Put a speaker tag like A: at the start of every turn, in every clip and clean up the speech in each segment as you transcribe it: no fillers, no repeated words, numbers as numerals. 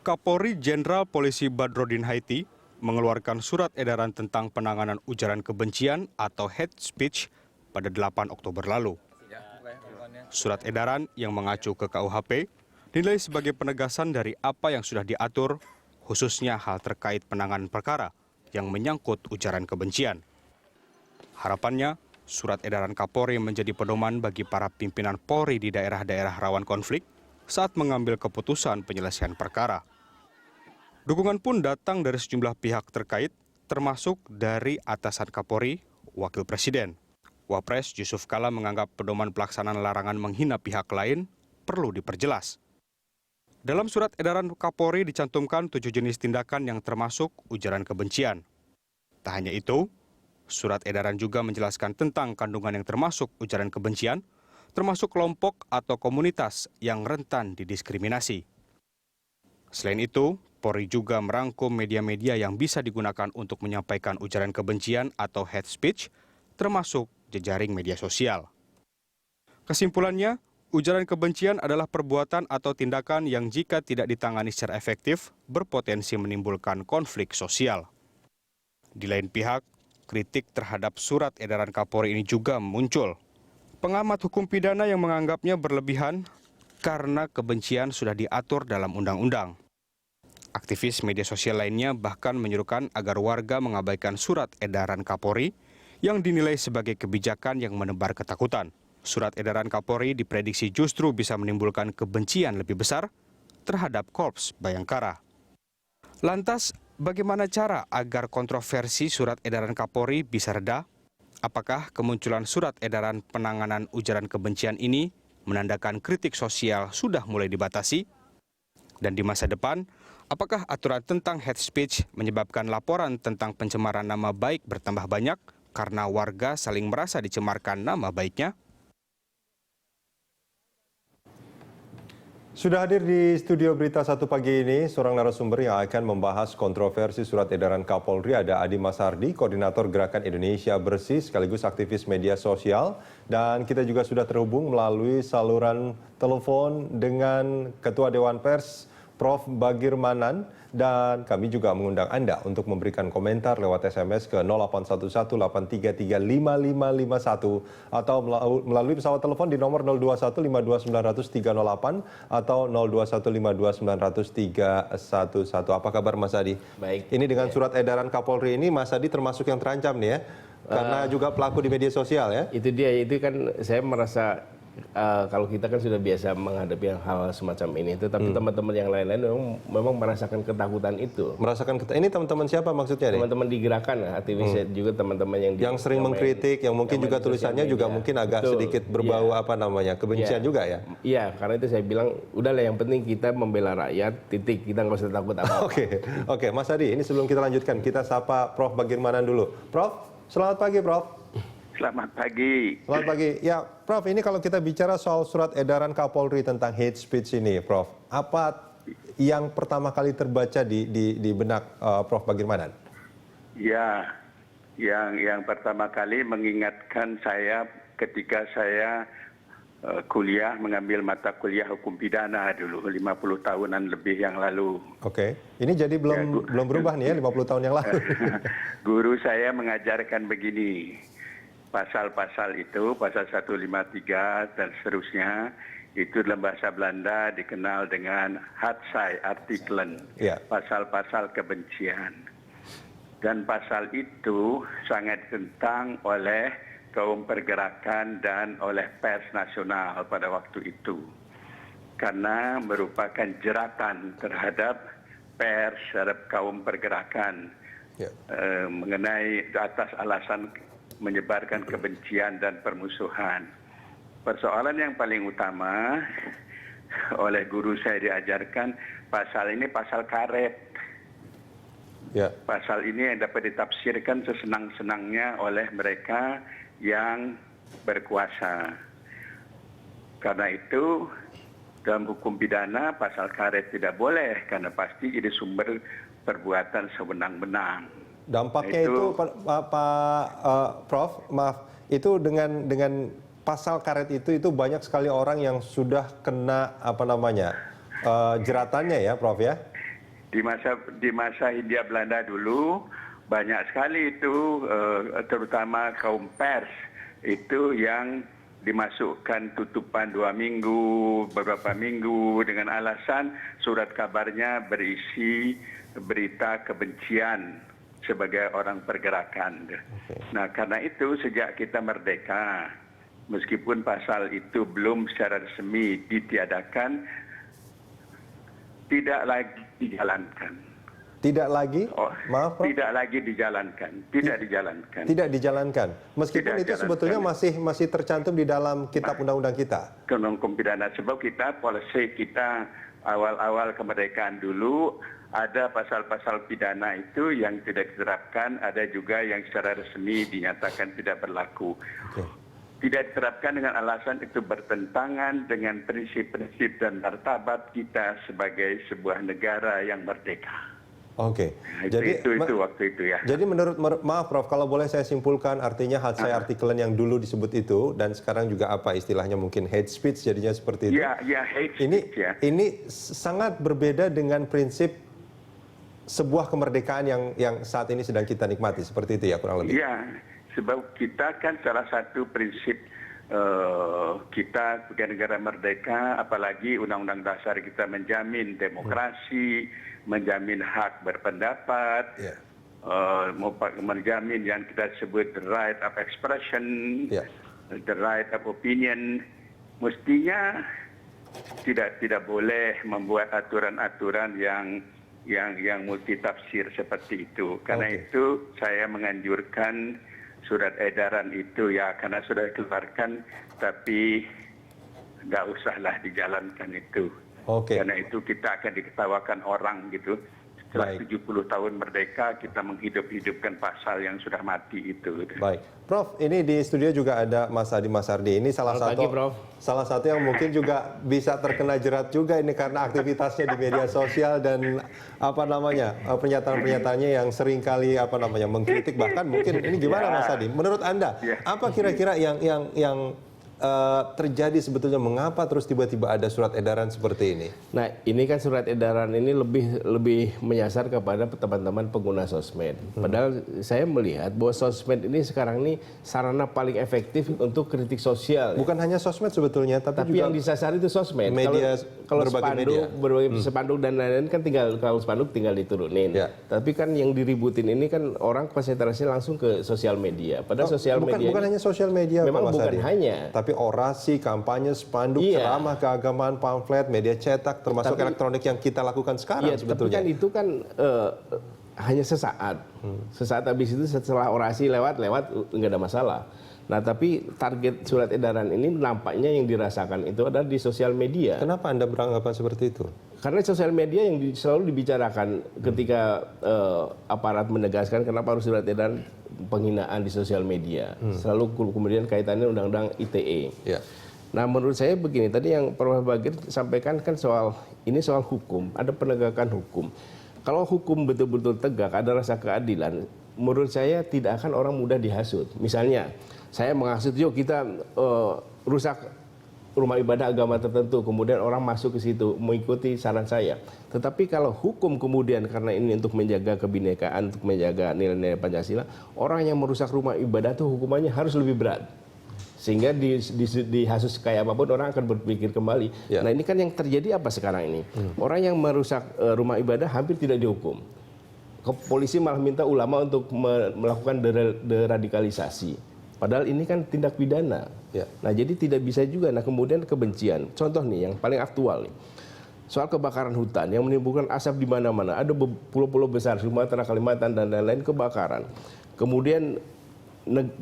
A: Kapolri Jenderal Polisi Badrodin Haiti mengeluarkan surat edaran tentang penanganan ujaran kebencian atau hate speech pada 8 Oktober lalu. Surat edaran yang mengacu ke KUHP dinilai sebagai penegasan dari apa yang sudah diatur, khususnya hal terkait penanganan perkara yang menyangkut ujaran kebencian. Harapannya, surat edaran Kapolri menjadi pedoman bagi para pimpinan Polri di daerah-daerah rawan konflik saat mengambil keputusan penyelesaian perkara. Dukungan pun datang dari sejumlah pihak terkait, termasuk dari atasan Kapolri, Wakil Presiden. Wapres Yusuf Kala menganggap pedoman pelaksanaan larangan menghina pihak lain perlu diperjelas. Dalam surat edaran Kapolri dicantumkan 7 jenis tindakan yang termasuk ujaran kebencian. Tak hanya itu, surat edaran juga menjelaskan tentang kandungan yang termasuk ujaran kebencian, termasuk kelompok atau komunitas yang rentan didiskriminasi. Selain itu, Polri juga merangkum media-media yang bisa digunakan untuk menyampaikan ujaran kebencian atau hate speech, termasuk jejaring media sosial. Kesimpulannya, ujaran kebencian adalah perbuatan atau tindakan yang jika tidak ditangani secara efektif, berpotensi menimbulkan konflik sosial. Di lain pihak, kritik terhadap surat edaran Kapolri ini juga muncul. Pengamat hukum pidana yang menganggapnya berlebihan karena kebencian sudah diatur dalam undang-undang. Aktivis media sosial lainnya bahkan menyerukan agar warga mengabaikan surat edaran Kapolri yang dinilai sebagai kebijakan yang menebar ketakutan. Surat edaran Kapolri diprediksi justru bisa menimbulkan kebencian lebih besar terhadap Korps Bayangkara. Lantas, bagaimana cara agar kontroversi surat edaran Kapolri bisa reda? Apakah kemunculan surat edaran penanganan ujaran kebencian ini menandakan kritik sosial sudah mulai dibatasi? Dan di masa depan, apakah aturan tentang hate speech menyebabkan laporan tentang pencemaran nama baik bertambah banyak karena warga saling merasa dicemarkan nama baiknya?
B: Sudah hadir di studio Berita Satu pagi ini, seorang narasumber yang akan membahas kontroversi surat edaran Kapolri ada Adi Masardi, Koordinator Gerakan Indonesia Bersih sekaligus aktivis media sosial. Dan kita juga sudah terhubung melalui saluran telepon dengan Ketua Dewan Pers, Prof. Bagirmanan. Dan kami juga mengundang Anda untuk memberikan komentar lewat SMS ke 0811-833-5551 atau melalui pesawat telepon di nomor 02152900-308 atau 02152900-311. Apa kabar Mas Adi?
C: Baik.
B: Ini dengan surat edaran Kapolri ini Mas Adi termasuk yang terancam nih ya? Karena juga pelaku di media sosial ya?
C: Itu dia, itu kan saya merasa kalau kita kan sudah biasa menghadapi hal semacam ini, tetapi teman-teman yang lain-lain memang merasakan ketakutan itu.
B: Merasakan ini teman-teman siapa maksudnya nih?
C: Teman-teman di gerakan, aktivis juga teman-teman
B: yang sering mengkritik, yang mungkin juga tulisannya juga mungkin agak sedikit berbau kebencian juga ya?
C: Iya, karena itu saya bilang, udahlah yang penting kita membela rakyat, titik, kita nggak usah takut apa-apa.
B: Oke, Mas Adi, ini sebelum kita lanjutkan, kita sapa Prof. Bagirmanan dulu. Prof, selamat pagi Prof.
D: Selamat pagi.
B: Selamat pagi. Ya, Prof, ini kalau kita bicara soal surat edaran Kapolri tentang hate speech ini, Prof, apa yang pertama kali terbaca di benak Prof. Bagirmanan?
D: Ya, yang pertama kali mengingatkan saya ketika saya kuliah, mengambil mata kuliah hukum pidana dulu, 50 tahunan lebih yang lalu.
B: Oke, ini jadi belum berubah nih ya, 50 tahun yang lalu.
D: Guru saya mengajarkan begini, pasal-pasal itu, pasal 153 dan seterusnya, itu dalam bahasa Belanda dikenal dengan Hatsai-artikelen, pasal-pasal kebencian. Dan pasal itu sangat ditentang oleh kaum pergerakan dan oleh pers nasional pada waktu itu. Karena merupakan jeratan terhadap pers, terhadap kaum pergerakan, mengenai atas alasan menyebarkan kebencian dan permusuhan. Persoalan yang paling utama oleh guru saya diajarkan, pasal ini pasal karet. Pasal ini yang dapat ditafsirkan sesenang-senangnya oleh mereka yang berkuasa. Karena itu dalam hukum pidana pasal karet tidak boleh karena pasti jadi sumber perbuatan sewenang-wenang.
B: Dampaknya itu Pak Prof, maaf, itu dengan pasal karet itu banyak sekali orang yang sudah kena jeratannya ya, Prof ya?
D: di masa Hindia Belanda dulu banyak sekali itu terutama kaum pers itu yang dimasukkan tutupan 2 minggu, beberapa minggu dengan alasan surat kabarnya berisi berita kebencian sebagai orang pergerakan. Nah, karena itu sejak kita merdeka, meskipun pasal itu belum secara resmi ditiadakan, tidak lagi dijalankan.
B: Tidak lagi? Maaf, Prof.
D: Tidak lagi dijalankan. Tidak dijalankan.
B: Tidak dijalankan. Meskipun
D: Tidak
B: itu
D: dijalankan.
B: sebetulnya masih tercantum di dalam kitab undang-undang kita.
D: Hukum pidana, sebab kita polisi kita awal-awal kemerdekaan dulu ada pasal-pasal pidana itu yang tidak diterapkan, ada juga yang secara resmi dinyatakan tidak berlaku. Tidak diterapkan dengan alasan itu bertentangan dengan prinsip-prinsip dan martabat kita sebagai sebuah negara yang merdeka.
B: Oke.
D: Nah,
B: Jadi
D: itu waktu itu ya.
B: Jadi maaf Prof, kalau boleh saya simpulkan, artinya saya artikelan yang dulu disebut itu dan sekarang juga apa istilahnya mungkin hate speech jadinya seperti itu.
D: Ya, hate speech ya.
B: Ini sangat berbeda dengan prinsip sebuah kemerdekaan yang saat ini sedang kita nikmati, seperti itu ya kurang lebih.
D: Ya, sebab kita kan salah satu prinsip kita sebagai negara merdeka, apalagi Undang-Undang Dasar kita menjamin demokrasi, menjamin hak berpendapat, menjamin yang kita sebut the right of expression, the right of opinion. Mestinya tidak boleh membuat aturan-aturan yang multitafsir seperti itu. Karena itu saya menganjurkan surat edaran itu ya, karena sudah dikeluarkan tapi nggak usahlah dijalankan itu. Karena itu kita akan diketawakan orang gitu. Setelah 70 tahun merdeka kita menghidup-hidupkan pasal yang sudah mati itu.
B: Baik, Prof. Ini di studio juga ada Mas Adi Masardi. Ini salah satu yang mungkin juga bisa terkena jerat juga ini karena aktivitasnya di media sosial dan pernyataan-pernyataannya yang seringkali mengkritik, bahkan mungkin ini gimana Mas Adi? Menurut Anda apa kira-kira yang terjadi sebetulnya, mengapa terus tiba-tiba ada surat edaran seperti ini?
C: Nah, ini kan surat edaran ini lebih menyasar kepada teman-teman pengguna sosmed. Padahal saya melihat bahwa sosmed ini sekarang ini sarana paling efektif untuk kritik sosial.
B: Bukan hanya sosmed sebetulnya, tapi juga
C: yang disasar itu sosmed.
B: Media,
C: kalau berbagai spanduk dan lain-lain kan kalau spanduk tinggal diturunin. Tapi kan yang diributin ini kan orang konsentrasinya langsung ke sosial media. Padahal sosial media
B: bukan hanya sosial media,
C: memang
B: Mas
C: bukan
B: Adi.
C: hanya.
B: Tapi orasi, kampanye, spanduk, ceramah, keagamaan, pamflet, media cetak, termasuk elektronik yang kita lakukan sekarang sebetulnya.
C: Tapi kan itu kan hanya sesaat. Sesaat habis itu setelah orasi lewat nggak ada masalah. Nah, tapi target surat edaran ini nampaknya yang dirasakan itu adalah di sosial media.
B: Kenapa Anda beranggapan seperti itu?
C: Karena sosial media yang selalu dibicarakan ketika aparat menegaskan kenapa harus surat edaran penghinaan di sosial media. Selalu kemudian kaitannya undang-undang ITE. Nah, menurut saya begini, tadi yang Prof. Bagir sampaikan kan soal hukum, ada penegakan hukum. Kalau hukum betul-betul tegak, ada rasa keadilan, menurut saya tidak akan orang mudah dihasut. Misalnya, saya menghasut, yuk kita rusak rumah ibadah agama tertentu, kemudian orang masuk ke situ mengikuti saran saya. Tetapi kalau hukum kemudian karena ini untuk menjaga kebinekaan, untuk menjaga nilai-nilai Pancasila, orang yang merusak rumah ibadah itu hukumannya harus lebih berat. Sehingga dihasut kayak apapun orang akan berpikir kembali. Nah, ini kan yang terjadi apa sekarang ini? Orang yang merusak rumah ibadah hampir tidak dihukum. Polisi malah minta ulama untuk melakukan deradikalisasi. Padahal ini kan tindak pidana. Nah, jadi tidak bisa juga. Nah, kemudian kebencian. Contoh nih yang paling aktual nih. Soal kebakaran hutan yang menimbulkan asap di mana-mana. Ada pulau-pulau besar, Sumatera, Kalimantan dan lain-lain kebakaran. Kemudian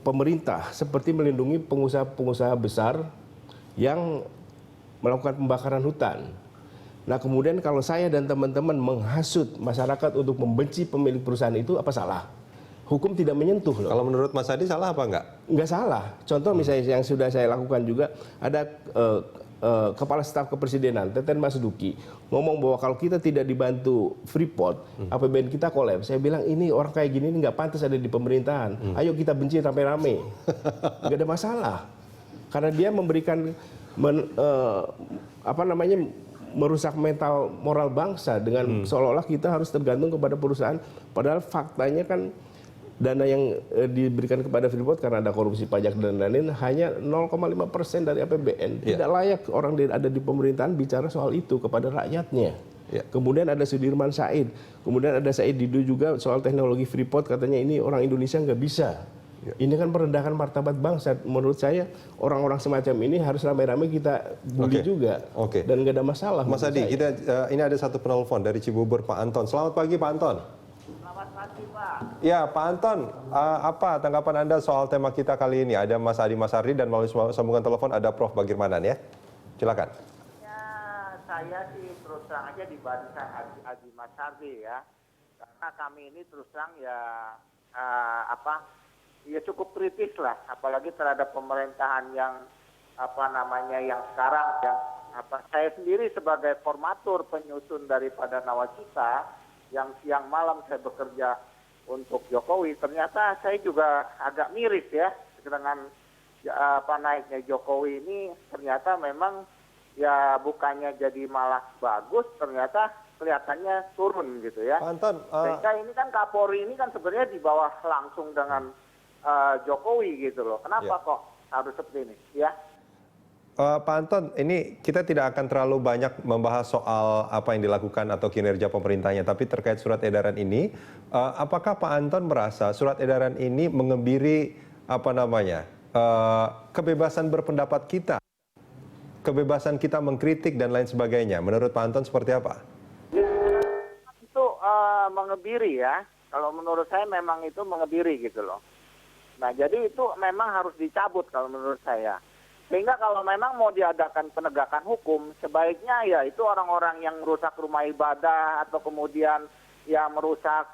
C: pemerintah seperti melindungi pengusaha-pengusaha besar yang melakukan pembakaran hutan. Nah, kemudian kalau saya dan teman-teman menghasut masyarakat untuk membenci pemilik perusahaan itu, apa salah? Hukum tidak menyentuh loh.
B: Kalau menurut Mas Adi salah apa enggak?
C: Enggak salah. Contoh misalnya yang sudah saya lakukan juga, ada Kepala Staf Kepresidenan, Teten Mas Duki, ngomong bahwa kalau kita tidak dibantu Freeport, APBN kita kolaps. Saya bilang ini orang kayak gini nggak pantas ada di pemerintahan. Ayo kita benci rame-rame. Nggak ada masalah. Karena dia memberikan merusak mental moral bangsa dengan seolah-olah kita harus tergantung kepada perusahaan. Padahal faktanya kan dana yang diberikan kepada Freeport karena ada korupsi pajak dan lain-lain hanya 0,5% dari APBN. Tidak layak orang ada di pemerintahan bicara soal itu kepada rakyatnya. Kemudian ada Sudirman Said, kemudian ada Said Didu juga soal teknologi Freeport, katanya ini orang Indonesia nggak bisa. Ini kan merendahkan martabat bangsa. Menurut saya orang-orang semacam ini harus ramai-ramai kita bully juga. Dan nggak ada masalah.
B: Mas Adi, ini ada satu penelpon dari Cibubur, Pak Anton. Selamat pagi Pak Anton.
E: Selamat pagi Pak.
B: Ya Pak Anton, apa tanggapan Anda soal tema kita kali ini? Ada Mas Adi Masardi dan melalui sambungan telepon ada Prof. Bagirmanan ya. Silakan.
E: Saya sih terus terang aja di barisan Adi Masardi ya, karena kami ini terus terang ya ya cukup kritis lah, apalagi terhadap pemerintahan yang yang sekarang yang saya sendiri sebagai formatur penyusun daripada nawacita yang siang malam saya bekerja untuk Jokowi, ternyata saya juga agak miris ya dengan naiknya Jokowi ini. Ternyata memang ya bukannya jadi malah bagus, ternyata kelihatannya turun gitu ya.
B: Pak Anton,
E: sehingga ini kan Kapolri ini kan sebenarnya di bawah langsung dengan Jokowi gitu loh. Kenapa kok harus seperti ini ya?
B: Pak Anton, ini kita tidak akan terlalu banyak membahas soal apa yang dilakukan atau kinerja pemerintahnya, tapi terkait surat edaran ini, apakah Pak Anton merasa surat edaran ini mengebiri kebebasan berpendapat kita? Kebebasan kita mengkritik dan lain sebagainya. Menurut Pak Anton seperti apa?
E: Itu mengebiri ya. Kalau menurut saya memang itu mengebiri gitu loh. Nah jadi itu memang harus dicabut kalau menurut saya. Sehingga kalau memang mau diadakan penegakan hukum, sebaiknya ya itu orang-orang yang merusak rumah ibadah atau kemudian yang merusak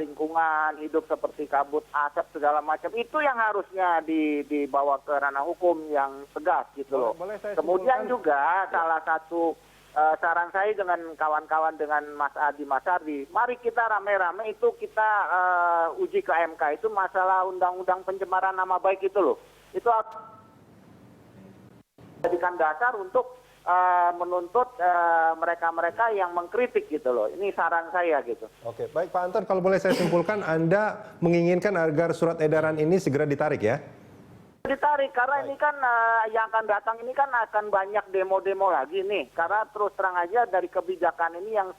E: lingkungan hidup seperti kabut asap segala macam, itu yang harusnya dibawa ke ranah hukum yang tegas gitu loh. Kemudian juga salah satu saran saya dengan kawan-kawan dengan Mas Adi Masardi, mari kita rame-rame itu kita uji ke MK itu masalah undang-undang pencemaran nama baik itu loh. Itu jadikan dasar untuk menuntut mereka-mereka yang mengkritik gitu loh. Ini saran saya gitu.
B: Oke, baik Pak Anton, kalau boleh saya simpulkan, Anda menginginkan agar surat edaran ini segera ditarik ya?
E: Ditarik, karena ini kan yang akan datang ini kan akan banyak demo-demo lagi nih. Karena terus terang aja dari kebijakan ini yang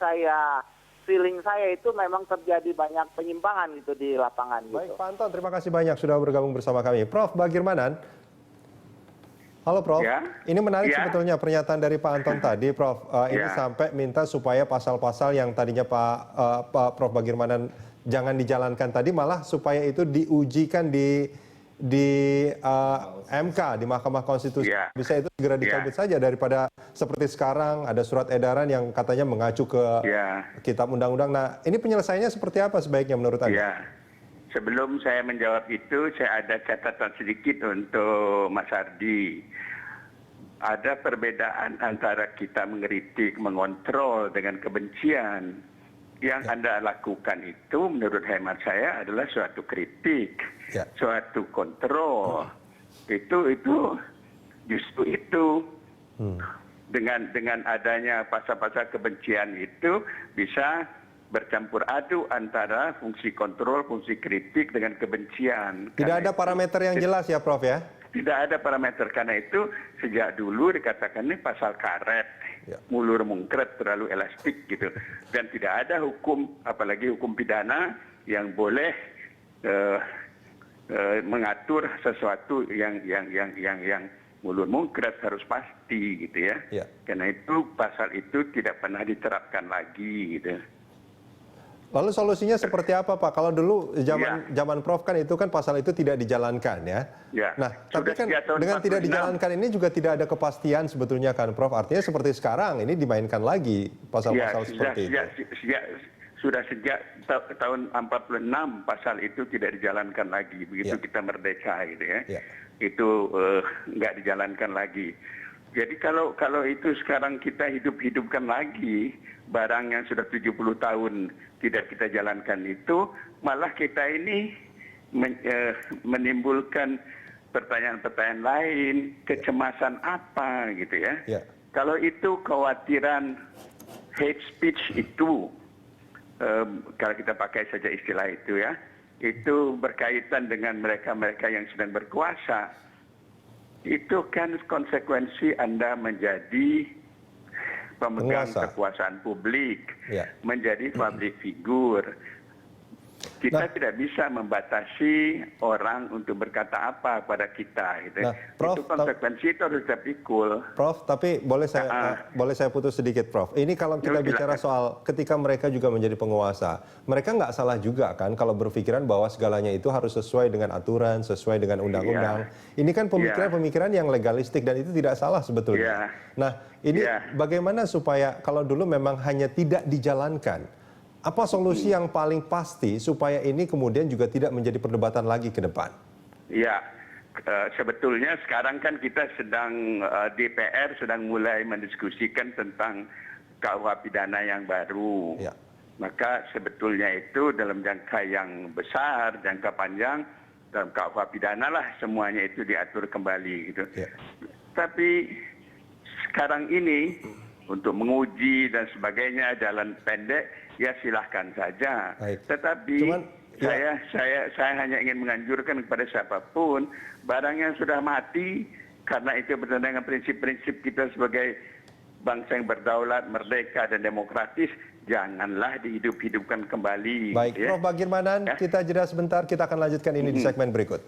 E: feeling saya itu memang terjadi banyak penyimpangan gitu di lapangan.
B: Baik
E: gitu.
B: Pak Anton, terima kasih banyak sudah bergabung bersama kami. Prof. Bagirmanan. Halo Prof, ini menarik sebetulnya pernyataan dari Pak Anton tadi, Prof. Ini sampai minta supaya pasal-pasal yang tadinya Pak Prof. Bagirmanan jangan dijalankan tadi, malah supaya itu diujikan di MK, di Mahkamah Konstitusi. Bisa itu segera dicabut saja daripada seperti sekarang ada surat edaran yang katanya mengacu ke kitab undang-undang. Nah, ini penyelesaiannya seperti apa sebaiknya menurut Anda?
D: Sebelum saya menjawab itu, saya ada catatan sedikit untuk Mas Ardi. Ada perbedaan antara kita mengkritik, mengontrol dengan kebencian. Yang Anda lakukan itu menurut hemat saya adalah suatu kritik, suatu kontrol. Itu justru itu. Dengan adanya pasal-pasal kebencian itu bisa bercampur aduk antara fungsi kontrol, fungsi kritik dengan kebencian.
B: Tidak ada parameter yang jelas ya Prof ya?
D: Tidak ada parameter, karena itu sejak dulu dikatakan ini pasal karet, mulur mungkret, terlalu elastik gitu. Dan tidak ada hukum, apalagi hukum pidana yang boleh mengatur sesuatu yang mulur mungkret harus pasti gitu ya. Karena itu pasal itu tidak pernah diterapkan lagi gitu.
B: Lalu solusinya seperti apa Pak? Kalau dulu zaman Prof kan itu kan pasal itu tidak dijalankan ya. Nah, tapi kan dengan tidak dijalankan ini juga tidak ada kepastian sebetulnya kan Prof. Artinya seperti sekarang ini dimainkan lagi pasal-pasal seperti itu.
D: Sudah sejak tahun 46 pasal itu tidak dijalankan lagi. Begitu kita merdeka gitu ya. Itu nggak dijalankan lagi. Jadi kalau itu sekarang kita hidupkan lagi, barang yang sudah 70 tahun tidak kita jalankan itu, malah kita ini menimbulkan pertanyaan-pertanyaan lain, kecemasan apa gitu ya. Kalau itu kekhawatiran hate speech itu, kalau kita pakai saja istilah itu ya, itu berkaitan dengan mereka-mereka yang sedang berkuasa, itu kan konsekuensi Anda menjadi pemegang kekuasaan publik, menjadi public figure. Kita tidak bisa membatasi orang untuk berkata apa pada kita, gitu.
B: Prof,
D: itu konsekuensi itu harus kita pikul.
B: Prof, tapi boleh saya putus sedikit, Prof. Ini kalau kita bicara soal ketika mereka juga menjadi penguasa, mereka nggak salah juga kan kalau berpikiran bahwa segalanya itu harus sesuai dengan aturan, sesuai dengan undang-undang. Ini kan pemikiran-pemikiran yang legalistik dan itu tidak salah sebetulnya. Nah, ini bagaimana supaya kalau dulu memang hanya tidak dijalankan, apa solusi yang paling pasti supaya ini kemudian juga tidak menjadi perdebatan lagi ke depan?
D: Ya, sebetulnya sekarang kan kita sedang DPR sedang mulai mendiskusikan tentang KUH pidana yang baru. Maka sebetulnya itu dalam jangka yang besar, jangka panjang, dalam KUH pidana lah semuanya itu diatur kembali gitu. Tapi sekarang ini untuk menguji dan sebagainya jalan pendek, ya silahkan saja. Tetapi saya hanya ingin menganjurkan kepada siapapun, barang yang sudah mati karena itu bertentangan dengan prinsip-prinsip kita sebagai bangsa yang berdaulat, merdeka dan demokratis, janganlah dihidup-hidupkan kembali.
B: Baik, Prof. Bagirmanan, kita jeda sebentar, kita akan lanjutkan ini di segmen berikut.